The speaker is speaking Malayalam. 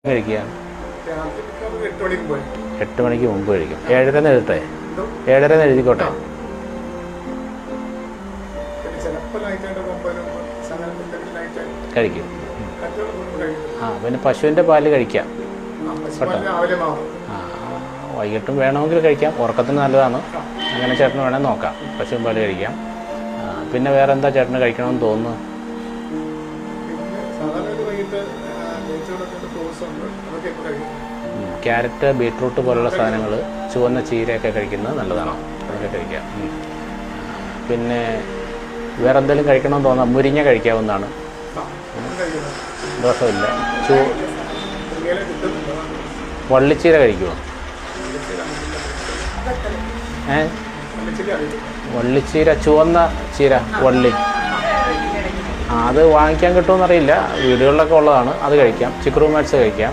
കഴിക്കുക? 8 മണിക്ക് മുമ്പ് കഴിക്കും. 7:30 എഴുതട്ടെ? 7:30 എഴുതിക്കോട്ടെ. കഴിക്കും. പിന്നെ പശുവിൻ്റെ പാല് കഴിക്കാം. വൈകിട്ടും വേണമെങ്കിൽ കഴിക്കാം, ഉറക്കത്തിന് നല്ലതാണ്. അങ്ങനെ ചേട്ടന് വേണമെങ്കിൽ നോക്കാം, പശുവിൻ പാല് കഴിക്കാം. പിന്നെ വേറെ എന്താ ചേട്ടന് കഴിക്കണമെന്ന് തോന്നുന്നു? ക്യാരറ്റ്, ബീട്രൂട്ട് പോലുള്ള സാധനങ്ങൾ, ചുവന്ന ചീരയൊക്കെ കഴിക്കുന്നത് നല്ലതാണ്, അതൊക്കെ കഴിക്കാം. പിന്നെ വേറെ എന്തെങ്കിലും കഴിക്കണമെന്ന് തോന്നാം? മുരിങ്ങ കഴിക്കാവുന്നതാണ്, ദോഷമില്ല. വള്ളിച്ചീര കഴിക്കുമോ? വള്ളിച്ചീര, ചുവന്ന ചീര, വള്ളി. അത് വാങ്ങിക്കാൻ കിട്ടുമെന്നറിയില്ല, വീടുകളിലൊക്കെ ഉള്ളതാണ്. അത് കഴിക്കാം. ചിക്കുറു മാറ്റ്സ് കഴിക്കാം.